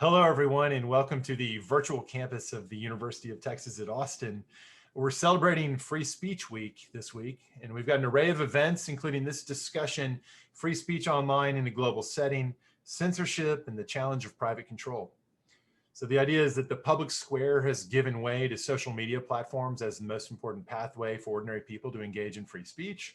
Hello, everyone, and welcome to the virtual campus of the University of Texas at Austin. We're celebrating Free Speech Week this week, and we've got an array of events, including this discussion, Free Speech Online in a Global Setting, Censorship, and the Challenge of Private Control. So the idea is that the public square has given way to social media platforms as the most important pathway for ordinary people to engage in free speech.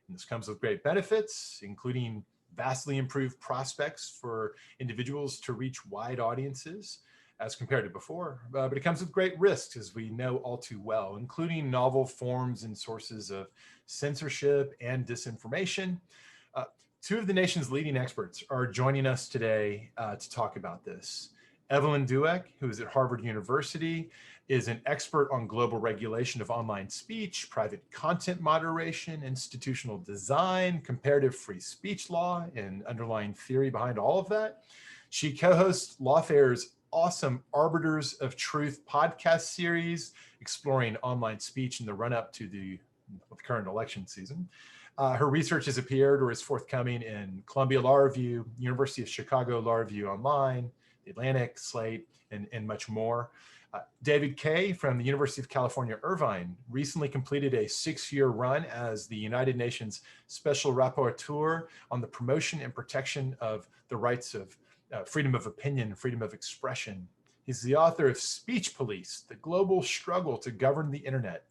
And this comes with great benefits, including vastly improved prospects for individuals to reach wide audiences as compared to before. But it comes with great risks, as we know all too well, including novel forms and sources of censorship and disinformation. Two of the nation's leading experts are joining us today to talk about this. Evelyn Douek, who is at Harvard University, is an expert on global regulation of online speech, private content moderation, institutional design, comparative free speech law, and underlying theory behind all of that. She co-hosts Lawfare's awesome Arbiters of Truth podcast series, exploring online speech in the run-up to the current election season. Her research has appeared or is forthcoming in Columbia Law Review, University of Chicago Law Review Online, The Atlantic, Slate, and much more. David Kaye from the University of California, Irvine, recently completed a 6-year run as the United Nations Special Rapporteur on the promotion and protection of the rights of freedom of opinion, freedom of expression. He's the author of Speech Police, the Global Struggle to Govern the Internet.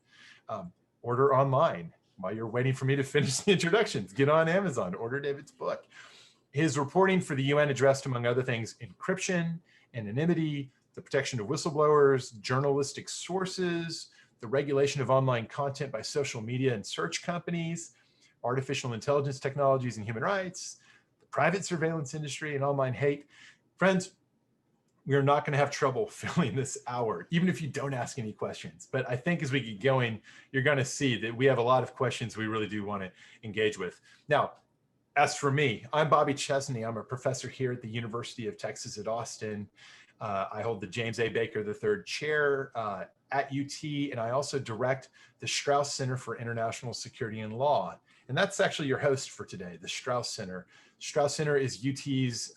Order online. While you're waiting for me to finish the introductions, get on Amazon, order David's book. His reporting for the UN addressed, among other things, encryption, anonymity, the protection of whistleblowers, journalistic sources, the regulation of online content by social media and search companies, artificial intelligence technologies and human rights, the private surveillance industry and online hate. Friends, we are not going to have trouble filling this hour, even if you don't ask any questions. But I think as we get going, you're going to see that we have a lot of questions we really do want to engage with. Now, as for me, I'm Bobby Chesney. I'm a professor here at the University of Texas at Austin. I hold the James A. Baker III Chair at UT, and I also direct the Strauss Center for International Security and Law. And that's actually your host for today, the Strauss Center. Strauss Center is UT's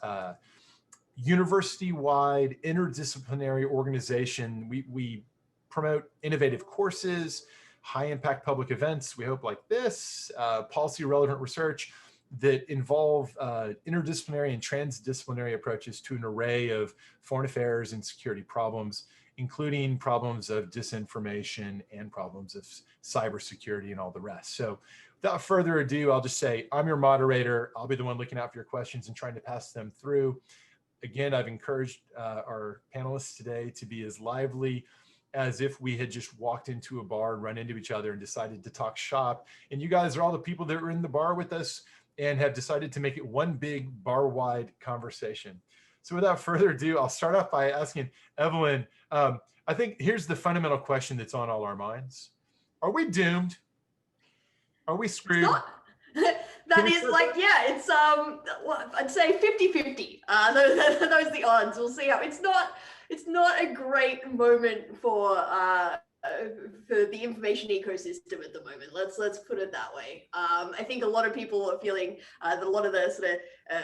university-wide interdisciplinary organization. We promote innovative courses, high-impact public events, we hope like this, policy-relevant research that involve interdisciplinary and transdisciplinary approaches to an array of foreign affairs and security problems, including problems of disinformation and problems of cybersecurity and all the rest. So without further ado, I'll just say I'm your moderator. I'll be the one looking out for your questions and trying to pass them through. Again, I've encouraged our panelists today to be as lively as if we had just walked into a bar and run into each other and decided to talk shop. And you guys are all the people that were in the bar with us and have decided to make it one big bar-wide conversation. So without further ado, I'll start off by asking Evelyn, I think here's the fundamental question that's on all our minds. Are we doomed? Are we screwed? That is like, yeah, it's, I'd say 50-50. Those are the odds. We'll see how, it's not a great moment for the information ecosystem at the moment. Let's put it that way. I think a lot of people are feeling that a lot of the sort of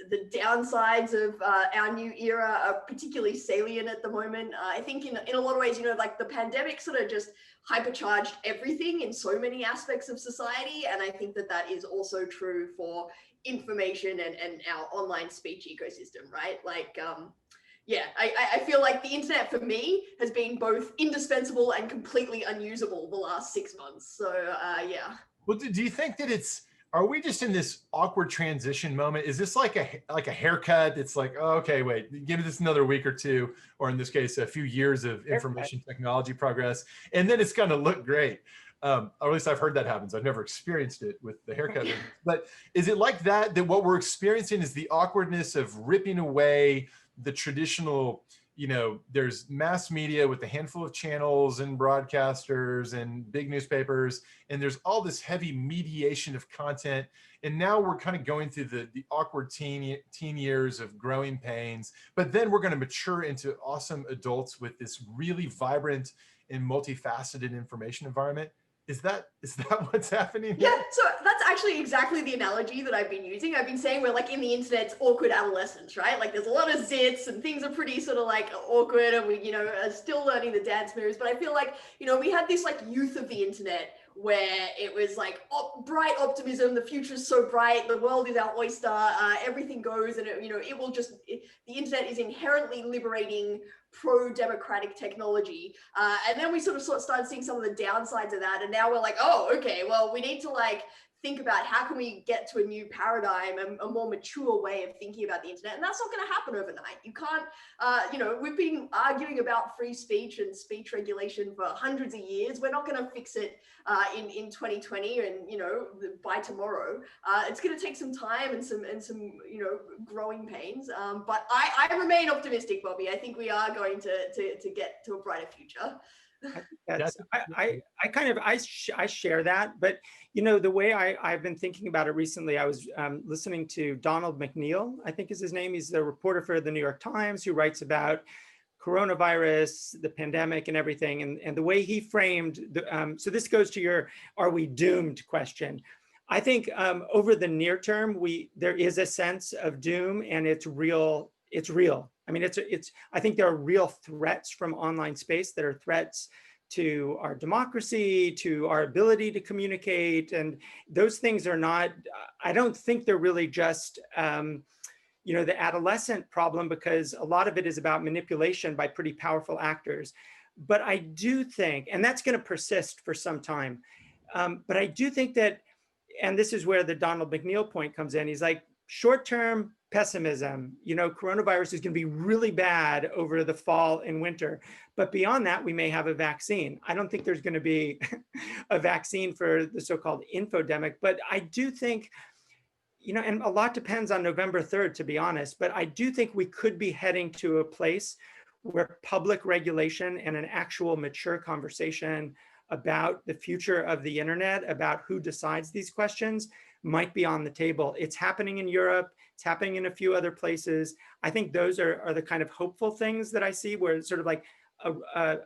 the downsides of our new era are particularly salient at the moment. I think in a lot of ways, like the pandemic sort of just hypercharged everything in so many aspects of society. And I think that is also true for information and our online speech ecosystem, right? Like, yeah, I feel like the internet for me has been both indispensable and completely unusable the last 6 months. So yeah. Well, do you think that are we just in this awkward transition moment? Is this like a haircut? It's like, oh, okay, wait, give this another week or two, or in this case, a few years of information technology progress, and then it's going to look great. Or at least I've heard that happens. I've never experienced it with the haircut. But is it like that what we're experiencing is the awkwardness of ripping away the traditional, there's mass media with a handful of channels and broadcasters and big newspapers, and there's all this heavy mediation of content. And now we're kind of going through the awkward teen years of growing pains, but then we're going to mature into awesome adults with this really vibrant and multifaceted information environment. Is that what's happening? Yeah, so that's actually exactly the analogy that I've been using. I've been saying we're like in the internet's awkward adolescence, right? Like there's a lot of zits and things are pretty sort of like awkward and we, are still learning the dance moves. But I feel like, we had this like youth of the internet where it was like bright optimism, the future is so bright, the world is our oyster, everything goes, and it will just, the internet is inherently liberating, pro-democratic technology. And then we sort of started seeing some of the downsides of that. And now we're like, oh, okay, well, we need to like think about how can we get to a new paradigm, a more mature way of thinking about the internet. And that's not going to happen overnight. You can't, we've been arguing about free speech and speech regulation for hundreds of years. We're not going to fix it in 2020 and, by tomorrow. It's going to take some time and some growing pains. But I remain optimistic, Bobby. I think we are going to get to a brighter future. I share that, but the way I've been thinking about it recently, I was listening to Donald McNeil, I think is his name. He's the reporter for the New York Times who writes about coronavirus, the pandemic and everything. And the way he framed, so this goes to your, are we doomed question. I think over the near term, there is a sense of doom and it's real. It's real. I mean, I think there are real threats from online space that are threats to our democracy, to our ability to communicate. And those things are not, I don't think they're really just, the adolescent problem, because a lot of it is about manipulation by pretty powerful actors. But I do think, and that's going to persist for some time, but I do think that, and this is where the Donald McNeil point comes in, he's like, short-term pessimism, coronavirus is going to be really bad over the fall and winter. But beyond that, we may have a vaccine. I don't think there's going to be a vaccine for the so-called infodemic, but I do think, and a lot depends on November 3rd, to be honest, but I do think we could be heading to a place where public regulation and an actual mature conversation about the future of the internet, about who decides these questions, might be on the table. It's happening in Europe. It's happening in a few other places. I think those are the kind of hopeful things that I see, where it's sort of like a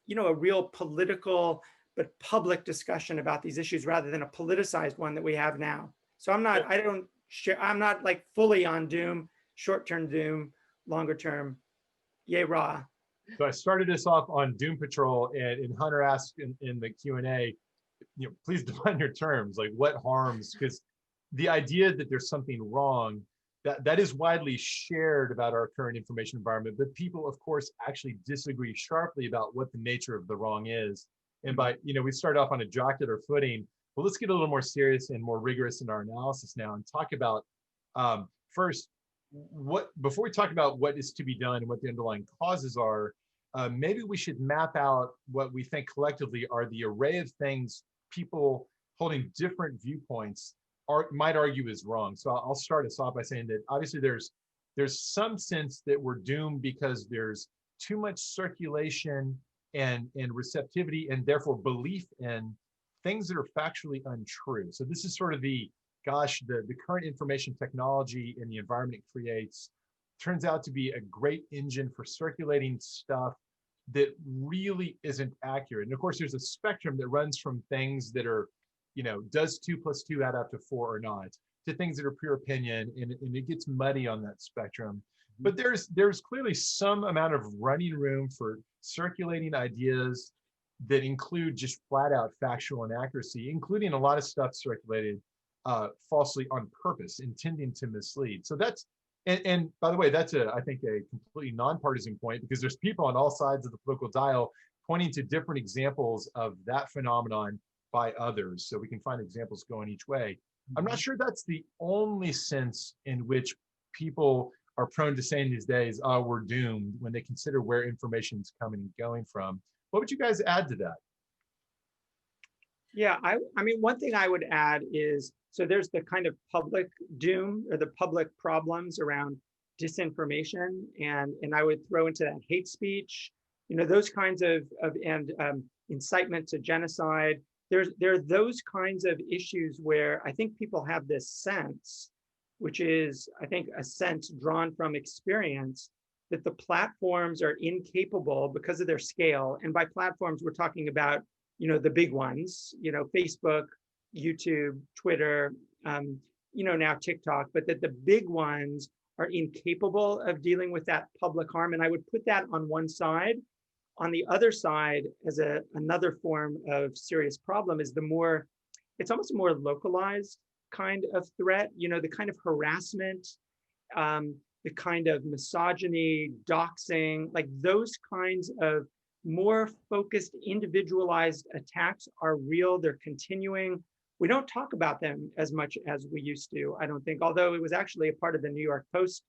real political but public discussion about these issues rather than a politicized one that we have now. So I'm not like fully on doom, short-term doom, longer term, yay rah. So I started this off on Doom Patrol, and Hunter asked in the Q&A, please define your terms, like what harms, because the idea that there's something wrong, that is widely shared about our current information environment, but people, of course, actually disagree sharply about what the nature of the wrong is. And by, we start off on a jocular footing, well, let's get a little more serious and more rigorous in our analysis now and talk about, first, before we talk about what is to be done and what the underlying causes are, maybe we should map out what we think collectively are the array of things people holding different viewpoints might argue is wrong. So I'll start us off by saying that obviously there's some sense that we're doomed because there's too much circulation and receptivity and therefore belief in things that are factually untrue. So this is sort of the current information technology and the environment it creates turns out to be a great engine for circulating stuff that really isn't accurate. And of course, there's a spectrum that runs from things that are, does 2 + 2 add up to 4 or not, to things that are pure opinion, and it gets muddy on that spectrum. But there's clearly some amount of running room for circulating ideas that include just flat out factual inaccuracy, including a lot of stuff circulated falsely on purpose, intending to mislead. So that's, and by the way, that's I think a completely nonpartisan point, because there's people on all sides of the political dial pointing to different examples of that phenomenon by others. So we can find examples going each way. I'm not sure that's the only sense in which people are prone to saying these days, oh, we're doomed, when they consider where information is coming and going from. What would you guys add to that? Yeah, I mean, one thing I would add is, so there's the kind of public doom or the public problems around disinformation, and I would throw into that hate speech, those kinds of incitement to genocide. There are those kinds of issues where I think people have this sense, which is, I think, a sense drawn from experience, that the platforms are incapable because of their scale. And by platforms, we're talking about the big ones, Facebook, YouTube, Twitter, now TikTok, but that the big ones are incapable of dealing with that public harm. And I would put that on one side. On the other side, as another form of serious problem is it's almost a more localized kind of threat, the kind of harassment, the kind of misogyny, doxing, like those kinds of more focused, individualized attacks are real, they're continuing. We don't talk about them as much as we used to, I don't think, although it was actually a part of the New York Post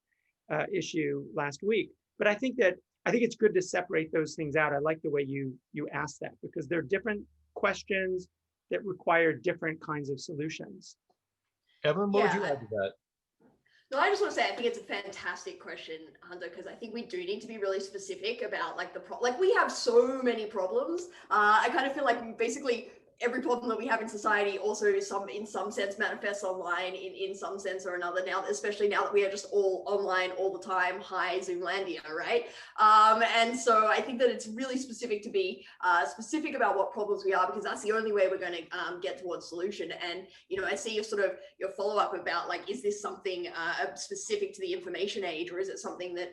issue last week. But I think it's good to separate those things out. I like the way you asked that, because they're different questions that require different kinds of solutions. Evelyn, what would you add to that? No, I just want to say I think it's a fantastic question, Hunter, because I think we do need to be really specific about we have so many problems. I kind of feel like basically every problem that we have in society also in some sense manifests online in some sense or another now, especially now that we are just all online all the time. Hi, Zoomlandia, right? And so I think that it's really specific to be specific about what problems we are, because that's the only way we're going to get towards solution. And, I see your follow-up about is this something specific to the information age, or is it something that,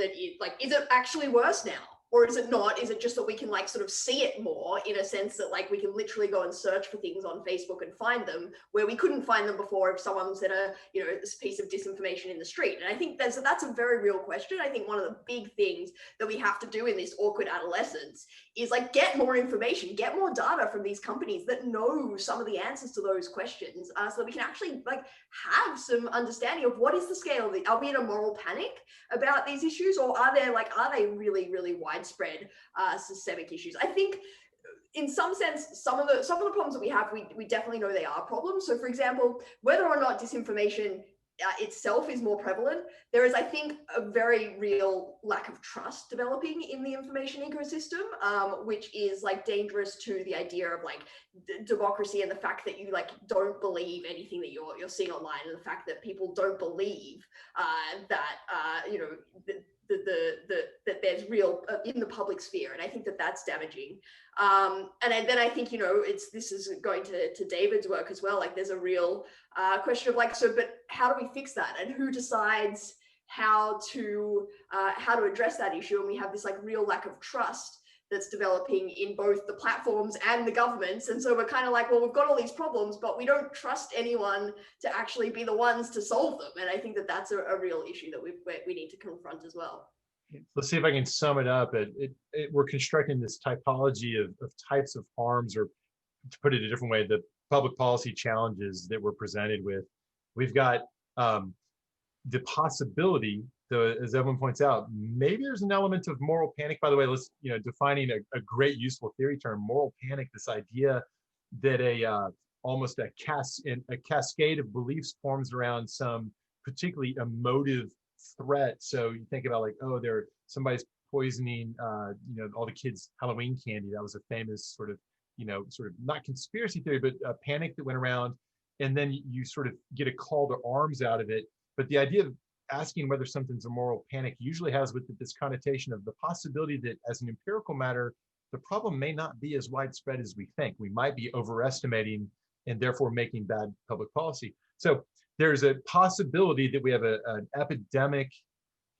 is it actually worse now? Or is it not? Is it just that we can sort of see it more, in a sense that we can literally go and search for things on Facebook and find them where we couldn't find them before if someone said this piece of disinformation in the street? And I think that's a very real question. I think one of the big things that we have to do in this awkward adolescence is get more information, get more data from these companies that know some of the answers to those questions, so that we can actually have some understanding of what is the scale of are we in a moral panic about these issues, or are they really, really widespread systemic issues? I think in some sense, some of the problems that we have, we definitely know they are problems. So for example, whether or not disinformation itself is more prevalent, there is, I think, a very real lack of trust developing in the information ecosystem, which is dangerous to the idea of democracy, and the fact that you don't believe anything that you're seeing online, and the fact that people don't believe that that there's real in the public sphere. And I think that that's damaging. And then I think, this is going to David's work as well. There's a real question of but how do we fix that? And who decides how to address that issue? And we have this real lack of trust that's developing in both the platforms and the governments. And so we're kind of well, we've got all these problems, but we don't trust anyone to actually be the ones to solve them. And I think that that's a real issue that we need to confront as well. Let's see if I can sum it up. We're constructing this typology of types of harms, or to put it a different way, the public policy challenges that we're presented with. We've got the possibility, though, as Evelyn points out, maybe there's an element of moral panic. By the way, let's defining a great useful theory term, moral panic. This idea that almost a cascade of beliefs forms around some particularly emotive threat. So you think about somebody's poisoning all the kids' Halloween candy. That was a famous sort of not conspiracy theory, but a panic that went around, and then you sort of get a call to arms out of it. But the idea of asking whether something's a moral panic usually has with it this connotation of the possibility that, as an empirical matter, the problem may not be as widespread as we think. We might be overestimating and therefore making bad public policy. So there's a possibility that we have an epidemic,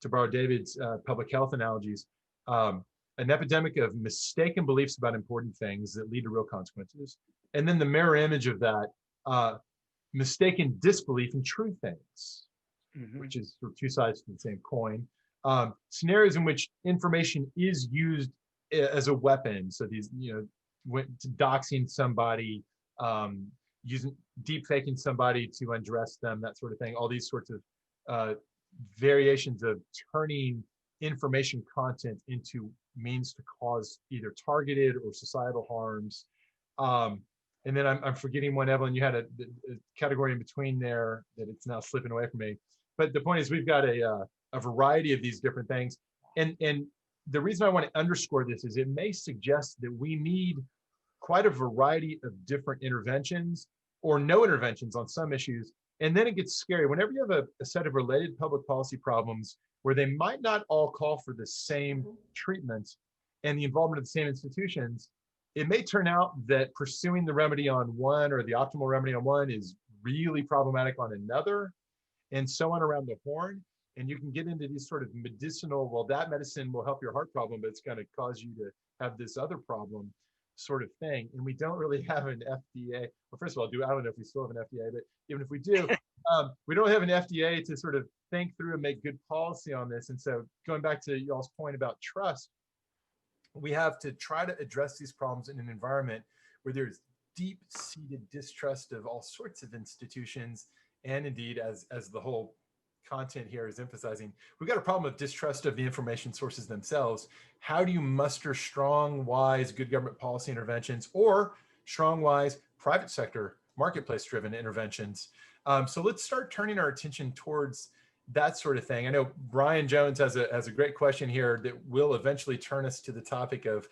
to borrow David's public health analogies, an epidemic of mistaken beliefs about important things that lead to real consequences. And then the mirror image of that, mistaken disbelief in true things, which is sort of two sides to the same coin. Scenarios in which information is used as a weapon. So these, doxing somebody, using deep faking somebody to undress them, that sort of thing. All these sorts of variations of turning information content into means to cause either targeted or societal harms. And then I'm forgetting one, Evelyn, you had a category in between there that it's now slipping away from me. But the point is, we've got a variety of these different things. And the reason I want to underscore this is it may suggest that we need quite a variety of different interventions or no interventions on some issues. And then it gets scary. Whenever you have a set of related public policy problems where they might not all call for the same treatment and the involvement of the same institutions, it may turn out that pursuing the remedy on one or the optimal remedy on one is really problematic on another, and so on around the horn. And you can get into these sort of medicinal, well, that medicine will help your heart problem, but it's going to cause you to have this other problem sort of thing. And we don't really have an FDA. Well, first of all, I don't know if we still have an FDA, but even if we do, we don't have an FDA to sort of think through and make good policy on this. And so going back to y'all's point about trust, we have to try to address these problems in an environment where there's deep-seated distrust of all sorts of institutions. And indeed, as the whole content here is emphasizing, we've got a problem of distrust of the information sources themselves. How do you muster strong, wise, good government policy interventions, or strong, wise, private sector, marketplace-driven interventions? So let's start turning our attention towards that sort of thing. I know Brian Jones has a great question here that will eventually turn us to the topic of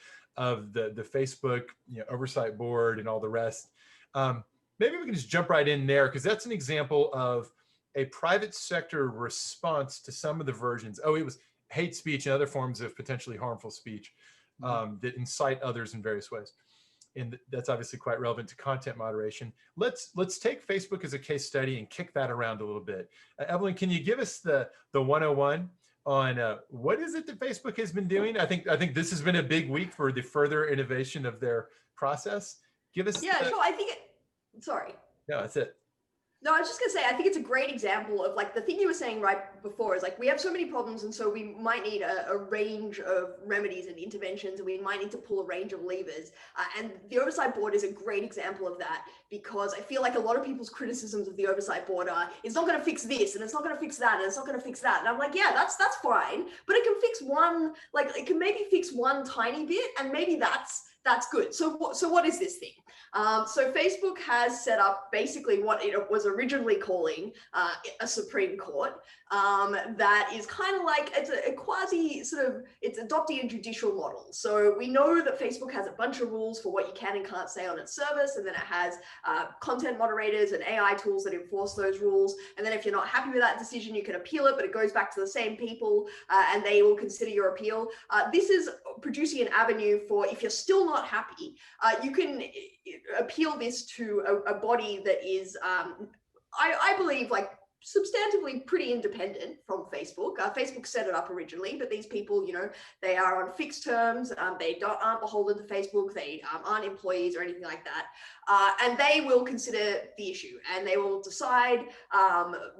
the Facebook oversight board and all the rest. Maybe we can just jump right in there, because that's an example of a private sector response to some of the versions. Oh, it was hate speech and other forms of potentially harmful speech that incite others in various ways. And that's obviously quite relevant to content moderation. Let's take Facebook as a case study and kick that around a little bit. Evelyn, can you give us the 101 on what is it that Facebook has been doing? I think this has been a big week for the further innovation of their process. Give us. Yeah, sure. Sorry. No, that's it. No, I was just gonna say, I think it's a great example of like the thing you were saying right before is like, we have so many problems, and so we might need a range of remedies and interventions, and we might need to pull a range of levers. And the oversight board is a great example of that, because I feel like a lot of people's criticisms of the oversight board are, it's not gonna fix this, and it's not gonna fix that, and it's not gonna fix that. And I'm like, yeah, that's fine, but it can fix one, like it can maybe fix one tiny bit, and maybe that's good. So what is this thing? So Facebook has set up basically what it was originally calling a Supreme Court that is kind of like, it's a quasi sort of, it's adopting a judicial model. So we know that Facebook has a bunch of rules for what you can and can't say on its service, and then it has content moderators and AI tools that enforce those rules. And then if you're not happy with that decision, you can appeal it, but it goes back to the same people and they will consider your appeal. This is producing an avenue for, if you're still not happy, you can appeal this to a body that is, I believe, like substantively pretty independent from Facebook. Facebook set it up originally, but these people, they are on fixed terms. They aren't beholden to Facebook. They aren't employees or anything like that. And they will consider the issue, and they will decide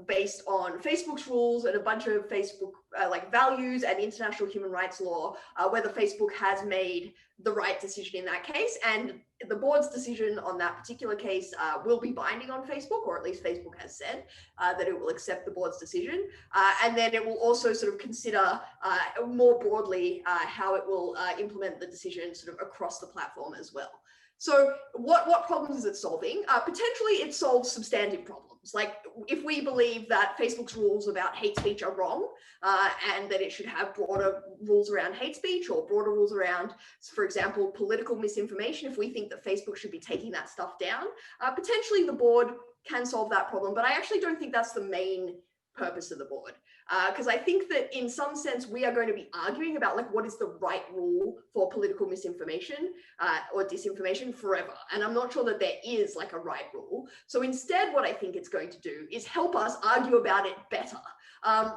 based on Facebook's rules and a bunch of Facebook like values and international human rights law, whether Facebook has made the right decision in that case. And the board's decision on that particular case will be binding on Facebook, or at least Facebook has said that it will accept the board's decision. And then it will also sort of consider more broadly how it will implement the decision sort of across the platform as well. So what problems is it solving? Potentially it solves substantive problems. Like if we believe that Facebook's rules about hate speech are wrong and that it should have broader rules around hate speech or broader rules around, for example, political misinformation, if we think that Facebook should be taking that stuff down, potentially the board can solve that problem. But I actually don't think that's the main purpose of the board, because I think that in some sense we are going to be arguing about like what is the right rule for political misinformation or disinformation forever, and I'm not sure that there is like a right rule. So instead what I think it's going to do is help us argue about it better,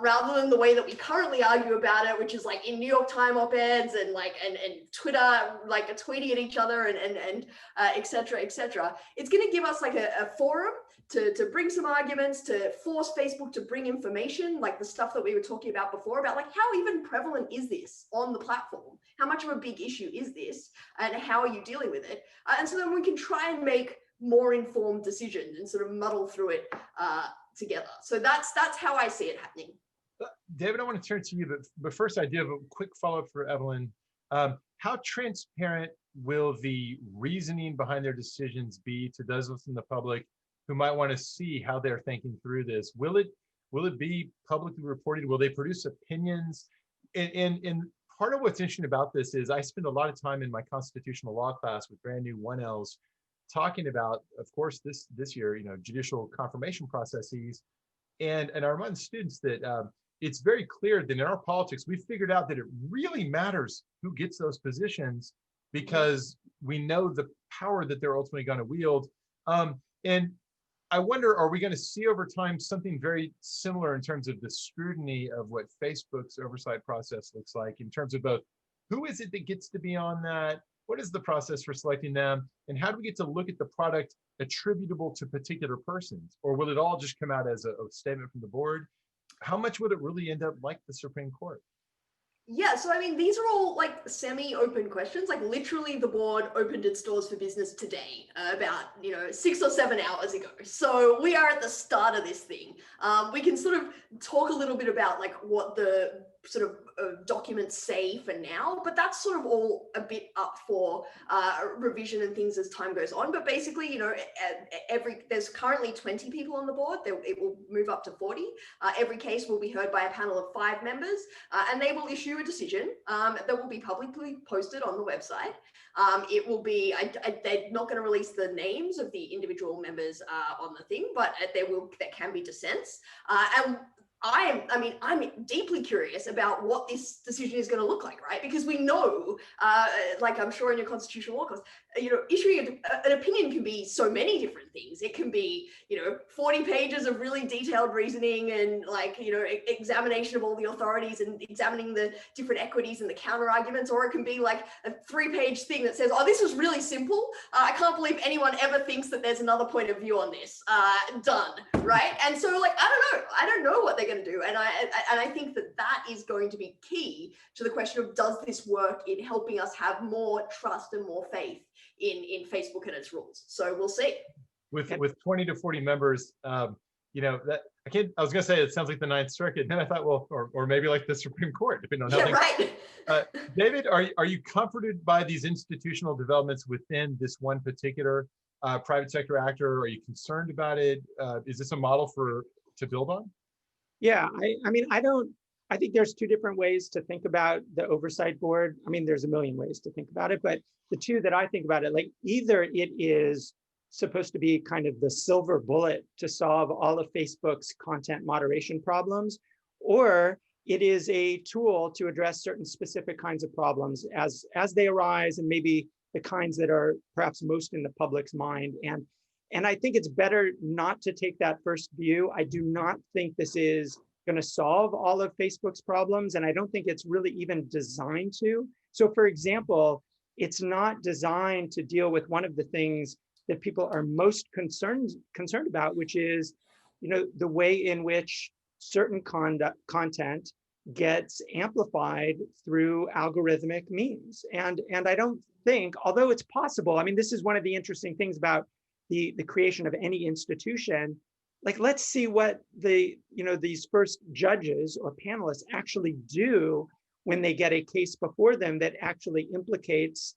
rather than the way that we currently argue about it, which is like in New York Times op-eds and like and Twitter, like tweeting at each other and et cetera, et cetera. It's going to give us like a forum to bring some arguments, to force Facebook to bring information, like the stuff that we were talking about before, about like how even prevalent is this on the platform? How much of a big issue is this? And how are you dealing with it? And so then we can try and make more informed decisions and sort of muddle through it together. So that's how I see it happening. David, I want to turn to you, but first I do have a quick follow-up for Evelyn. How transparent will the reasoning behind their decisions be to those of us in the public who might want to see how they're thinking through this? Will it be publicly reported? Will they produce opinions? And part of what's interesting about this is I spend a lot of time in my constitutional law class with brand new 1Ls talking about, of course, this year, judicial confirmation processes, and I remind students that it's very clear that in our politics, we've figured out that it really matters who gets those positions, because we know the power that they're ultimately going to wield. And I wonder, are we going to see over time something very similar in terms of the scrutiny of what Facebook's oversight process looks like, in terms of both who is it that gets to be on that, what is the process for selecting them, and how do we get to look at the product attributable to particular persons? Or will it all just come out as a statement from the board? How much would it really end up like the Supreme Court? Yeah, so I mean, these are all like semi-open questions. Like literally the board opened its doors for business today, about, 6 or 7 hours ago. So we are at the start of this thing. We can sort of talk a little bit about like what the sort of documents say for now, but that's sort of all a bit up for revision and things as time goes on. But basically, there's currently 20 people on the board. It will move up to 40. Every case will be heard by a panel of 5 members, and they will issue a decision that will be publicly posted on the website. It will be, they're not going to release the names of the individual members on the thing, but there can be dissents. And I'm deeply curious about what this decision is going to look like, right? Because we know, like I'm sure in your constitutional law course, issuing an opinion can be so many different things. It can be, 40 pages of really detailed reasoning and like, examination of all the authorities and examining the different equities and the counter arguments, or it can be like a 3-page thing that says, oh, this is really simple. I can't believe anyone ever thinks that there's another point of view on this. Done, right? And so like, I don't know what they're going to do. And I think that is going to be key to the question of, does this work in helping us have more trust and more faith in Facebook and its rules? So we'll see. With 20 to 40 members, that I was gonna say it sounds like the Ninth Circuit. Then I thought, well, or maybe like the Supreme Court, depending on how right. David, are you comforted by these institutional developments within this one particular private sector actor? Are you concerned about it? Is this a model to build on? Yeah, I think there's 2 different ways to think about the oversight board. I mean, there's a million ways to think about it, but the 2 that I think about it, like either it is supposed to be kind of the silver bullet to solve all of Facebook's content moderation problems, or it is a tool to address certain specific kinds of problems as they arise, and maybe the kinds that are perhaps most in the public's mind. And I think it's better not to take that first view. I do not think this is going to solve all of Facebook's problems, and I don't think it's really even designed to. So for example, it's not designed to deal with one of the things that people are most concerned about, which is, the way in which certain content gets amplified through algorithmic means. And I don't think, although it's possible, I mean, this is one of the interesting things about the creation of any institution. Like, let's see what these first judges or panelists actually do when they get a case before them that actually implicates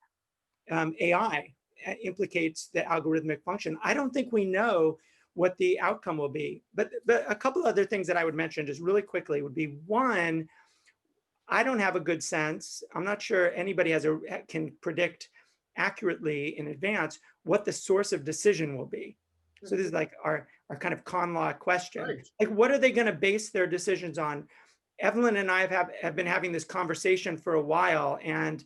AI, implicates the algorithmic function. I don't think we know what the outcome will be. But a couple other things that I would mention just really quickly would be, one, I don't have a good sense. I'm not sure anybody can predict accurately in advance what the source of decision will be. So this is like our kind of con law question. Right. Like, what are they going to base their decisions on? Evelyn and I have been having this conversation for a while, and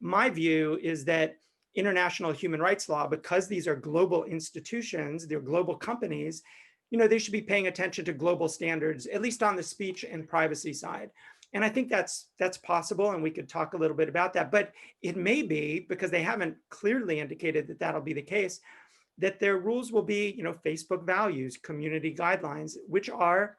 my view is that international human rights law, because these are global institutions, they're global companies, they should be paying attention to global standards, at least on the speech and privacy side. And I think that's possible, and we could talk a little bit about that. But it may be, because they haven't clearly indicated that that'll be the case, that their rules will be, Facebook values, community guidelines, which are,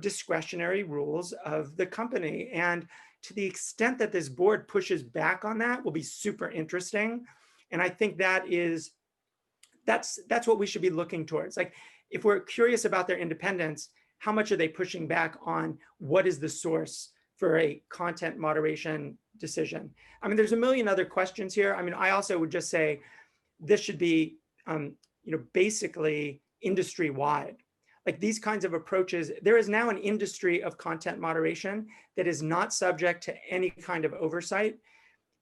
discretionary rules of the company. And to the extent that this board pushes back on that will be super interesting. And I think that's what we should be looking towards. Like, if we're curious about their independence, how much are they pushing back on what is the source for a content moderation decision? I mean, there's a million other questions here. I mean, I also would just say this should be, basically industry-wide. Like, these kinds of approaches, there is now an industry of content moderation that is not subject to any kind of oversight.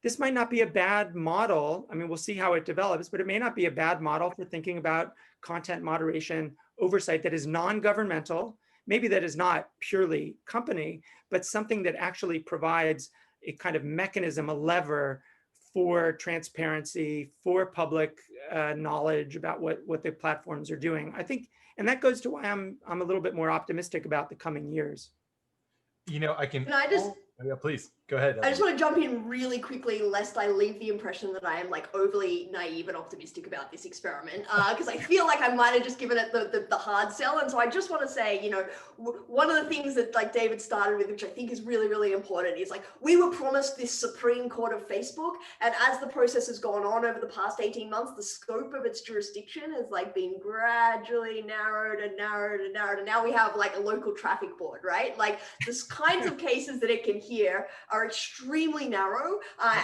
This might not be a bad model. I mean, we'll see how it develops, but it may not be a bad model for thinking about content moderation oversight that is non-governmental, maybe that is not purely company, but something that actually provides a kind of mechanism, a lever for transparency, for public knowledge about what the platforms are doing. I think, and that goes to why I'm a little bit more optimistic about the coming years. You know, I can. Can I just? Yeah, please go ahead. I just want to jump in really quickly, lest I leave the impression that I am like overly naive and optimistic about this experiment, because I feel like I might have just given it the hard sell. And so I just want to say, you know, one of the things that like David started with, which I think is really, really important, is like we were promised this Supreme Court of Facebook, and as the process has gone on over the past 18 months, the scope of its jurisdiction has like been gradually narrowed and narrowed and narrowed, and now we have like a local traffic board, right? Like the kinds of cases that it can hear are extremely narrow,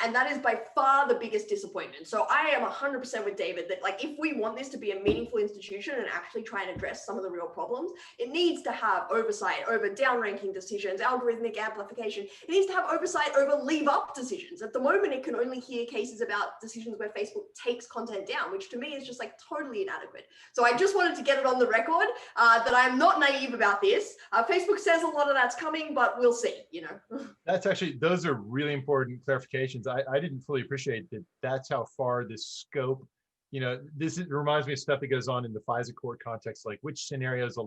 and that is by far the biggest disappointment. So I am 100% with David that like if we want this to be a meaningful institution and actually try and address some of the real problems, it needs to have oversight over downranking decisions, algorithmic amplification. It needs to have oversight over leave up decisions. At the moment, it can only hear cases about decisions where Facebook takes content down, which to me is just like totally inadequate. So I just wanted to get it on the record that I'm not naive about this. Facebook says a lot of that's coming, but we'll see, you know. That's actually, those are really important clarifications. I didn't fully appreciate that. That's how far this scope, you know, reminds me of stuff that goes on in the FISA court context, like which scenarios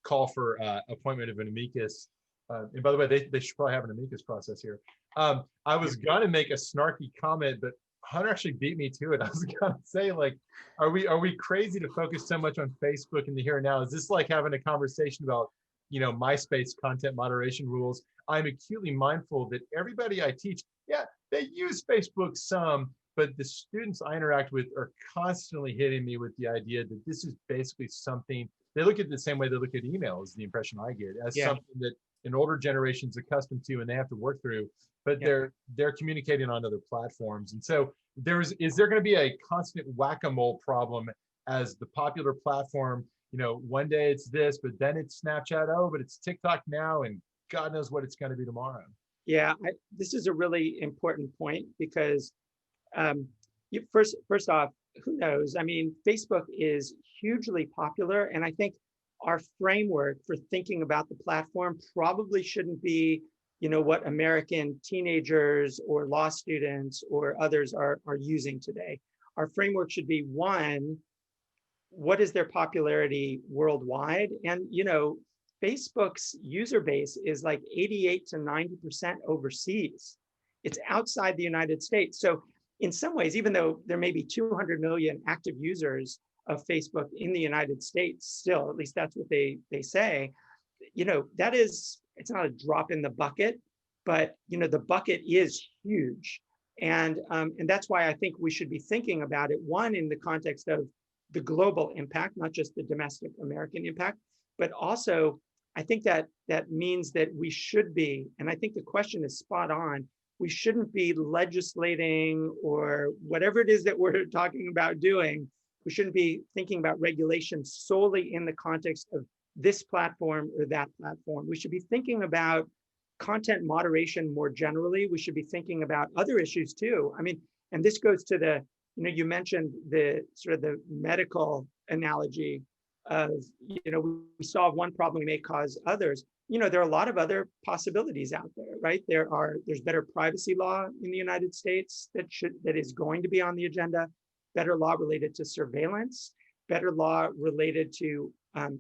call for appointment of an amicus. And by the way, they should probably have an amicus process here. I was gonna make a snarky comment, but Hunter actually beat me to it. I was gonna say, like, are we crazy to focus so much on Facebook in the here and now? Is this like having a conversation about, you know, MySpace content moderation rules? I'm acutely mindful that everybody I teach, yeah, they use Facebook some, but the students I interact with are constantly hitting me with the idea that this is basically something, they look at it the same way they look at email, is the impression I get, as something that an older generation's accustomed to and they have to work through, but they're communicating on other platforms. And so is there going to be a constant whack-a-mole problem as the popular platform, you know, one day it's this, but then it's Snapchat, oh, but it's TikTok now, and God knows what it's going to be tomorrow. Yeah, this is a really important point because first off, who knows? I mean, Facebook is hugely popular, and I think our framework for thinking about the platform probably shouldn't be, you know, what American teenagers or law students or others are using today. Our framework should be, one, what is their popularity worldwide? And, you know, Facebook's user base is like 88 to 90% overseas. It's outside the United States. So in some ways, even though there may be 200 million active users of Facebook in the United States, still, at least that's what they say, you know, it's not a drop in the bucket, but, you know, the bucket is huge. And that's why I think we should be thinking about it, one, in the context of the global impact, not just the domestic American impact, but also I think that means that we should be, and I think the question is spot on, we shouldn't be legislating or whatever it is that we're talking about doing. We shouldn't be thinking about regulation solely in the context of this platform or that platform. We should be thinking about content moderation more generally. We should be thinking about other issues too. I mean, and this goes to the, you know, you mentioned the sort of the medical analogy of, you know, we solve one problem, we may cause others. You know, there are a lot of other possibilities out there, right? There's better privacy law in the United States that is going to be on the agenda, better law related to surveillance, better law related to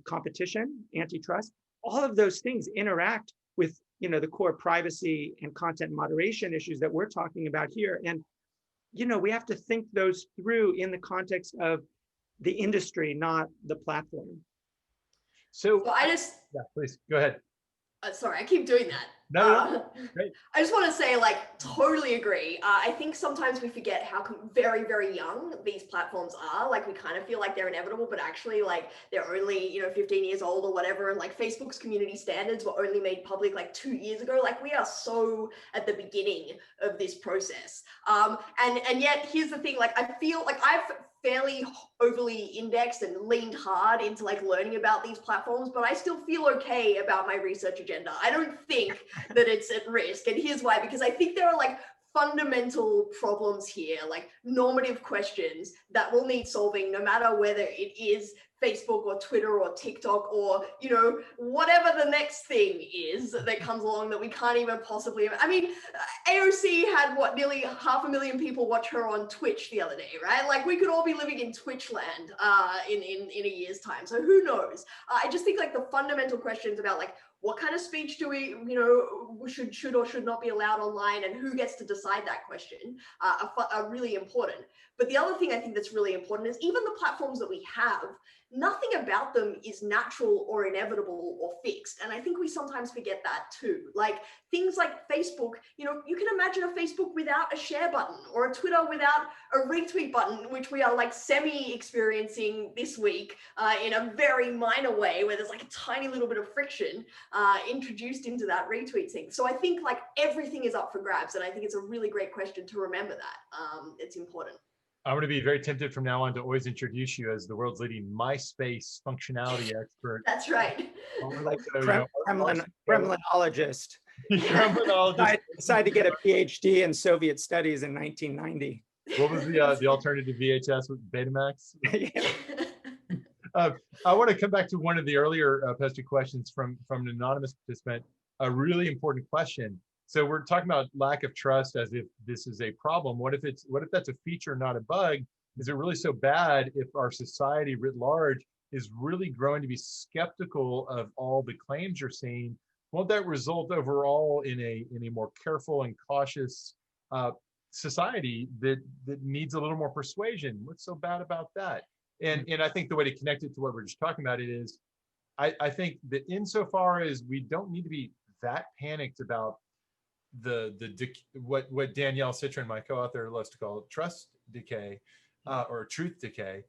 competition, antitrust. All of those things interact with, you know, the core privacy and content moderation issues that we're talking about here. And, you know, we have to think those through in the context of the industry, not the platform. So I just, yeah, please go ahead. Sorry, I keep doing that. No, great. I just want to say, like, totally agree. I think sometimes we forget how very, very young these platforms are. Like, we kind of feel like they're inevitable, but actually, like, they're only, you know, 15 years old or whatever. And like, Facebook's community standards were only made public like 2 years ago. Like, we are so at the beginning of this process. And yet, here's the thing. Like, I feel like I've fairly overly indexed and leaned hard into like learning about these platforms, but I still feel okay about my research agenda. I don't think that it's at risk. And here's why, because I think there are like fundamental problems here, like normative questions that will need solving no matter whether it is Facebook or Twitter or TikTok or, whatever the next thing is that comes along that we can't even possibly, I mean, AOC had nearly 500,000 people watch her on Twitch the other day, right? Like we could all be living in Twitch land in a year's time. So who knows? I just think like the fundamental questions about like, what kind of speech do we, should or should not be allowed online, and who gets to decide that question are really important. But the other thing I think that's really important is even the platforms that we have, nothing about them is natural or inevitable or fixed. And I think we sometimes forget that too. Like things like Facebook, you can imagine a Facebook without a share button, or a Twitter without a retweet button, which we are like semi-experiencing this week in a very minor way, where there's like a tiny little bit of friction introduced into that retweet thing. So I think like everything is up for grabs. And I think it's a really great question to remember that. It's important. I'm going to be very tempted from now on to always introduce you as the world's leading MySpace functionality expert. That's right. Like Kremlinologist. Kremlinologist. Decided to get a PhD in Soviet studies in 1990. What was the alternative VHS with Betamax? Yeah. I want to come back to one of the earlier posted questions from an anonymous participant. A really important question. So we're talking about lack of trust as if this is a problem. What if that's a feature, not a bug? Is it really so bad if our society writ large is really growing to be skeptical of all the claims you're seeing? Won't that result overall in a more careful and cautious society that needs a little more persuasion? What's so bad about that? And I think the way to connect it to what we're just talking about it is, I think that insofar as we don't need to be that panicked about what Danielle Citron, my co-author, loves to call trust decay or truth decay.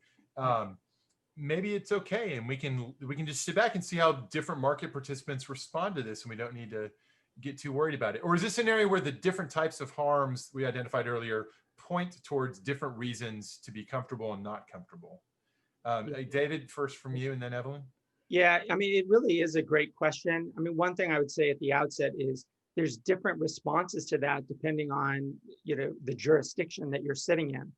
Maybe it's okay, and we can just sit back and see how different market participants respond to this, and we don't need to get too worried about it. Or is this an area where the different types of harms we identified earlier point towards different reasons to be comfortable and not comfortable? David, first from you, and then Evelyn. Yeah, I mean, it really is a great question. I mean, one thing I would say at the outset is there's different responses to that depending on, the jurisdiction that you're sitting in.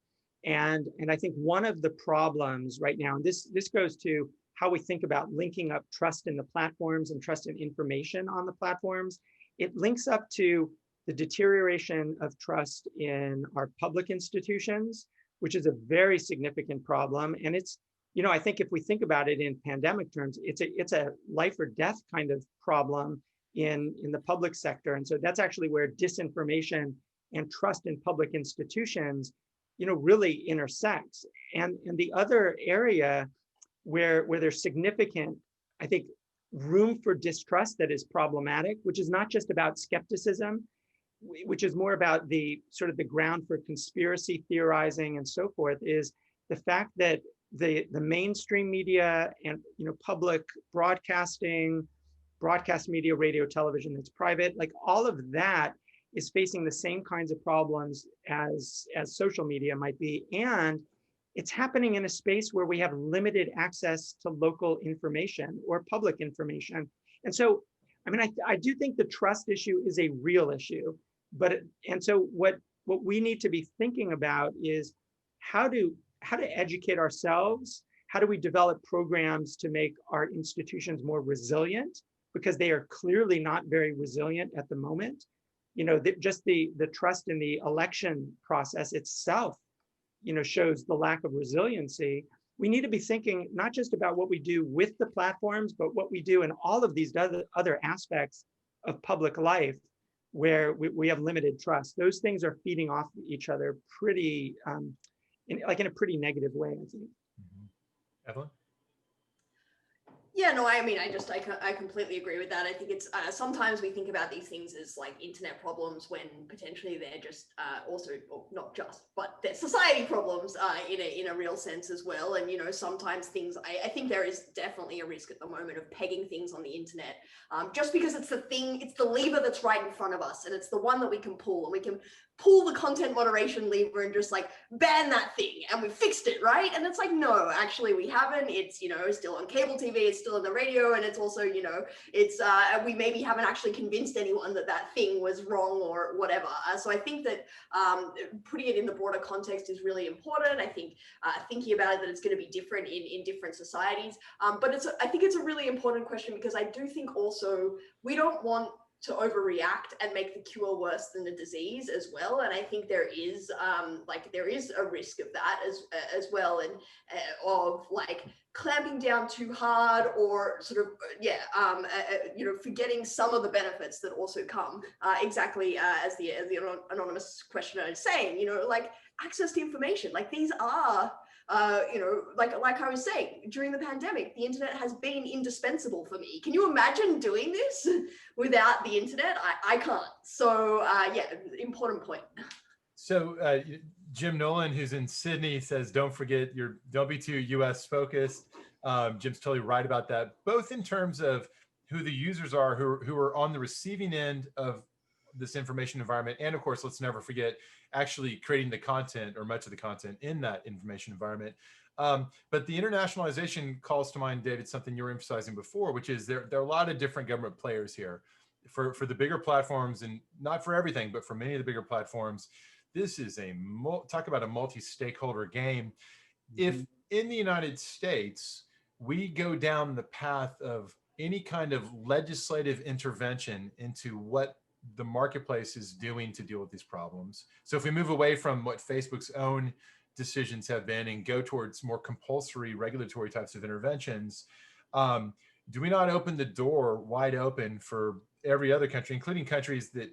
And I think one of the problems right now, and this goes to how we think about linking up trust in the platforms and trust in information on the platforms. It links up to the deterioration of trust in our public institutions, which is a very significant problem. And it's, I think if we think about it in pandemic terms, it's a life or death kind of problem in the public sector. And so that's actually where disinformation and trust in public institutions, really intersects. And the other area where there's significant, I think, room for distrust that is problematic, which is not just about skepticism, which is more about the sort of the ground for conspiracy theorizing and so forth, is the fact that the mainstream media and public broadcasting, broadcast media, radio, television that's private, like all of that is facing the same kinds of problems as social media might be. And it's happening in a space where we have limited access to local information or public information. And so, I mean, I do think the trust issue is a real issue, and so what we need to be thinking about is how to educate ourselves. How do we develop programs to make our institutions more resilient? Because they are clearly not very resilient at the moment. Just the trust in the election process itself, shows the lack of resiliency. We need to be thinking not just about what we do with the platforms, but what we do in all of these other aspects of public life where we have limited trust. Those things are feeding off each other pretty, in a pretty negative way, I think. Mm-hmm. Evelyn? Yeah, no, I mean, I completely agree with that. I think it's sometimes we think about these things as like internet problems when potentially they're just also, or not just, but they're society problems in a real sense as well. And, sometimes things, I think there is definitely a risk at the moment of pegging things on the internet just because it's the lever that's right in front of us, and it's the one that we can pull, and we can pull the content moderation lever and just like ban that thing and we fixed it, right? And it's like, no, actually we haven't. It's, you know, still on cable TV, it's still on the radio, and it's also, you know, it's we maybe haven't actually convinced anyone that that thing was wrong or whatever. So I think that putting it in the broader context is really important. I think thinking about it, that it's going to be different in different societies, but I think it's a really important question, because I do think also we don't want to overreact and make the cure worse than the disease as well. And I think there is there is a risk of that as well, and of like clamping down too hard, or sort of you know, forgetting some of the benefits that also come exactly as the anonymous questioner is saying, you know, like access to information. Like these are you know, like I was saying, during the pandemic, the internet has been indispensable for me. Can you imagine doing this without the internet? I can't. So yeah, important point. So Jim Nolan, who's in Sydney, says, don't be too US focused. Jim's totally right about that, both in terms of who the users are who are on the receiving end of this information environment. And of course, let's never forget actually creating the content, or much of the content in that information environment. But the internationalization calls to mind, David, something you were emphasizing before, which is there are a lot of different government players here. For the bigger platforms, and not for everything, but for many of the bigger platforms, this is talk about a multi-stakeholder game. If in the United States, we go down the path of any kind of legislative intervention into what the marketplace is doing to deal with these problems. So if we move away from what Facebook's own decisions have been and go towards more compulsory regulatory types of interventions, do we not open the door wide open for every other country, including countries that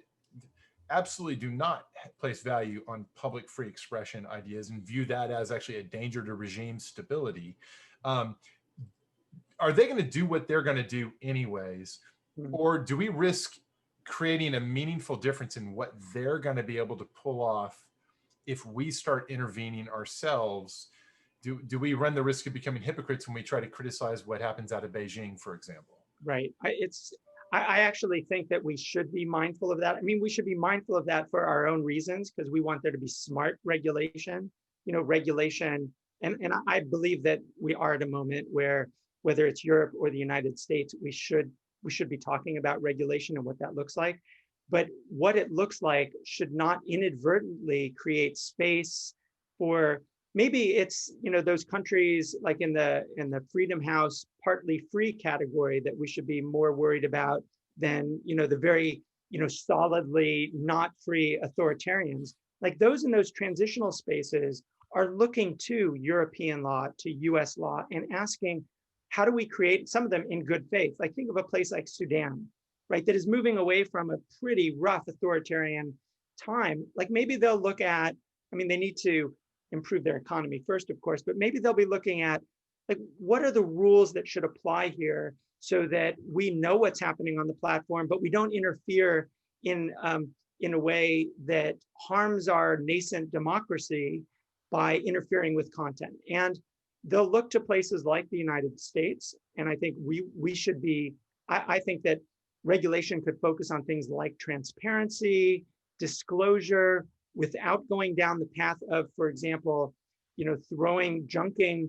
absolutely do not place value on public free expression ideas and view that as actually a danger to regime stability? Are they going to do what they're going to do anyways? Or do we risk creating a meaningful difference in what they're going to be able to pull off if we start intervening ourselves? Do we run the risk of becoming hypocrites when we try to criticize what happens out of Beijing, for example? Right. I actually think that we should be mindful of that. I mean, we should be mindful of that for our own reasons, because we want there to be smart regulation, you know, regulation. And I believe that we are at a moment where, whether it's Europe or the United States, we should be talking about regulation and what that looks like. But what it looks like should not inadvertently create space for, maybe it's, you know, those countries like in the Freedom House partly free category that we should be more worried about than, you know, the very, you know, solidly not free authoritarians. Like those in those transitional spaces are looking to European law, to US law, and asking, how do we create, some of them in good faith? Like think of a place like Sudan, right, that is moving away from a pretty rough authoritarian time. Like maybe they'll look at, I mean, they need to improve their economy first, of course, but maybe they'll be looking at, like, what are the rules that should apply here so that we know what's happening on the platform, but we don't interfere in a way that harms our nascent democracy by interfering with content. And they'll look to places like the United States. And I think we should be, I think that regulation could focus on things like transparency, disclosure, without going down the path of, for example, you know, junking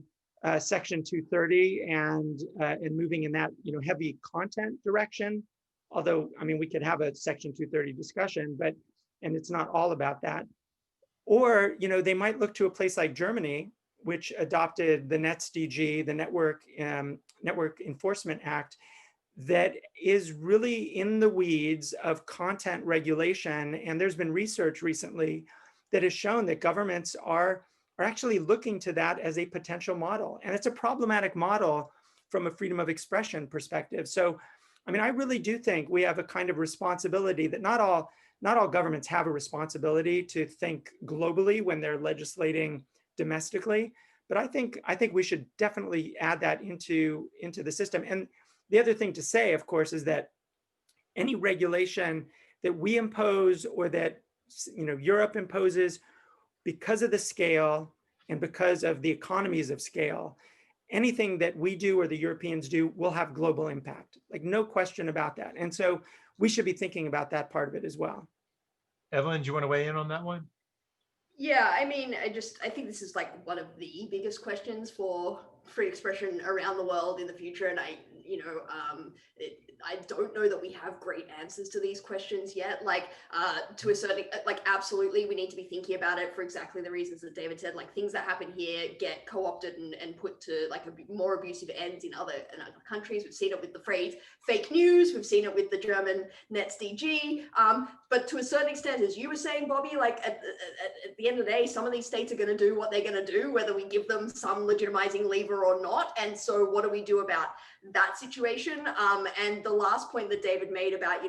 Section 230 and moving in that, you know, heavy content direction. Although, I mean, we could have a Section 230 discussion, and it's not all about that. Or, you know, they might look to a place like Germany, which adopted the NetzDG, the Network Enforcement Act, that is really in the weeds of content regulation. And there's been research recently that has shown that governments are actually looking to that as a potential model. And it's a problematic model from a freedom of expression perspective. So, I mean, I really do think we have a kind of responsibility that not all governments have a responsibility to think globally when they're legislating domestically. But I think we should definitely add that into the system. And the other thing to say, of course, is that any regulation that we impose or that, you know, Europe imposes, because of the scale and because of the economies of scale, anything that we do or the Europeans do will have global impact, like no question about that. And so we should be thinking about that part of it as well. Evelyn, do you want to weigh in on that one? Yeah, I mean, I think this is like one of the biggest questions for free expression around the world in the future. And I don't know that we have great answers to these questions yet. Like, to a certain, like, absolutely, we need to be thinking about it for exactly the reasons that David said. Like, things that happen here get co-opted and put to like more abusive ends in other countries. We've seen it with the phrase fake news. We've seen it with the German NetzDG. But to a certain extent, as you were saying, Bobby, like at the end of the day, some of these states are going to do what they're going to do, whether we give them some legitimizing lever or not. And so what do we do about that situation? And the last point that David made about,